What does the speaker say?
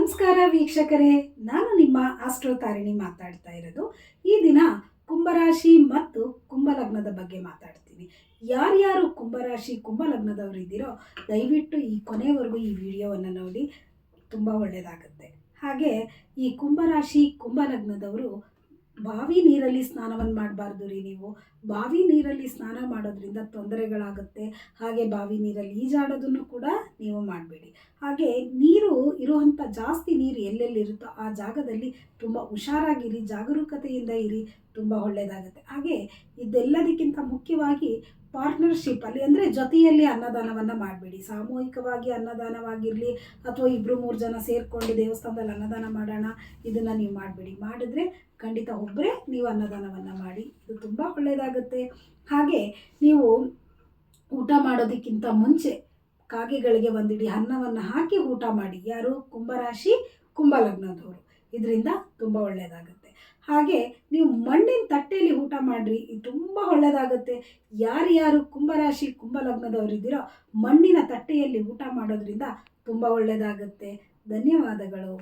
ನಮಸ್ಕಾರ ವೀಕ್ಷಕರೇ, ನಾನು ನಿಮ್ಮ ಆಸ್ಟ್ರೋ ತಾರಿಣಿ ಮಾತಾಡ್ತಾ ಇರೋದು. ಈ ದಿನ ಕುಂಭರಾಶಿ ಮತ್ತು ಕುಂಭಲಗ್ನದ ಬಗ್ಗೆ ಮಾತಾಡ್ತೀನಿ. ಯಾರ್ಯಾರು ಕುಂಭರಾಶಿ ಕುಂಭಲಗ್ನದವರು ಇದ್ದೀರೋ ದಯವಿಟ್ಟು ಈ ಕೊನೆವರೆಗೂ ಈ ವಿಡಿಯೋವನ್ನು ನೋಡಿ, ತುಂಬ ಒಳ್ಳೆಯದಾಗುತ್ತೆ. ಹಾಗೆ ಈ ಕುಂಭರಾಶಿ ಕುಂಭಲಗ್ನದವರು ಬಾವಿ ನೀರಲ್ಲಿ ಸ್ನಾನವನ್ನು ಮಾಡಬಾರ್ದು ರೀ. ನೀವು ಬಾವಿ ನೀರಲ್ಲಿ ಸ್ನಾನ ಮಾಡೋದ್ರಿಂದ ತೊಂದರೆಗಳಾಗುತ್ತೆ. ಹಾಗೆ ಬಾವಿ ನೀರಲ್ಲಿ ಈಜಾಡೋದನ್ನು ಕೂಡ ನೀವು ಮಾಡಬೇಡಿ. ಹಾಗೆ ನೀರು ಇರುವಂಥ ಜಾಸ್ತಿ ನೀರು ಎಲ್ಲೆಲ್ಲಿರುತ್ತೋ ಆ ಜಾಗದಲ್ಲಿ ತುಂಬ ಹುಷಾರಾಗಿರಿ, ಜಾಗರೂಕತೆಯಿಂದ ಇರಿ, ತುಂಬ ಒಳ್ಳೆಯದಾಗುತ್ತೆ. ಹಾಗೆ ಇದೆಲ್ಲದಕ್ಕಿಂತ ಮುಖ್ಯವಾಗಿ ಪಾರ್ಟ್ನರ್ಶಿಪ್ ಅಲ್ಲಿ ಅಂದರೆ ಜೊತೆಯಲ್ಲಿ ಅನ್ನದಾನವನ್ನು ಮಾಡಬೇಡಿ. ಸಾಮೂಹಿಕವಾಗಿ ಅನ್ನದಾನವಾಗಿರಲಿ ಅಥವಾ 2-3 ಜನ ಸೇರಿಕೊಂಡು ದೇವಸ್ಥಾನದಲ್ಲಿ ಅನ್ನದಾನ ಮಾಡೋಣ, ಇದನ್ನು ನೀವು ಮಾಡಬೇಡಿ. ಮಾಡಿದ್ರೆ ಖಂಡಿತ ಒಬ್ಬರೇ ನೀವು ಅನ್ನದಾನವನ್ನು ಮಾಡಿ, ಇದು ತುಂಬ ಒಳ್ಳೆಯದಾಗುತ್ತೆ. ಹಾಗೆ ನೀವು ಊಟ ಮಾಡೋದಕ್ಕಿಂತ ಮುಂಚೆ ಕಾಗೆಗಳಿಗೆ ಒಂದಿಡಿ ಅನ್ನವನ್ನು ಹಾಕಿ ಊಟ ಮಾಡಿ. ಯಾರು? ಕುಂಭರಾಶಿ ಕುಂಭಲಗ್ನದವರು. ಇದರಿಂದ ತುಂಬ ಒಳ್ಳೆಯದಾಗುತ್ತೆ. ಹಾಗೆ ನೀವು ಮಣ್ಣಿನ ತಟ್ಟೆಯಲ್ಲಿ ಊಟ ಮಾಡಿರಿ, ಇದು ತುಂಬ ಒಳ್ಳೆಯದಾಗುತ್ತೆ. ಯಾರ್ಯಾರು ಕುಂಭರಾಶಿ ಕುಂಭಲಗ್ನದವರಿದ್ದೀರೋ ಮಣ್ಣಿನ ತಟ್ಟೆಯಲ್ಲಿ ಊಟ ಮಾಡೋದ್ರಿಂದ ತುಂಬ ಒಳ್ಳೆಯದಾಗುತ್ತೆ. ಧನ್ಯವಾದಗಳು.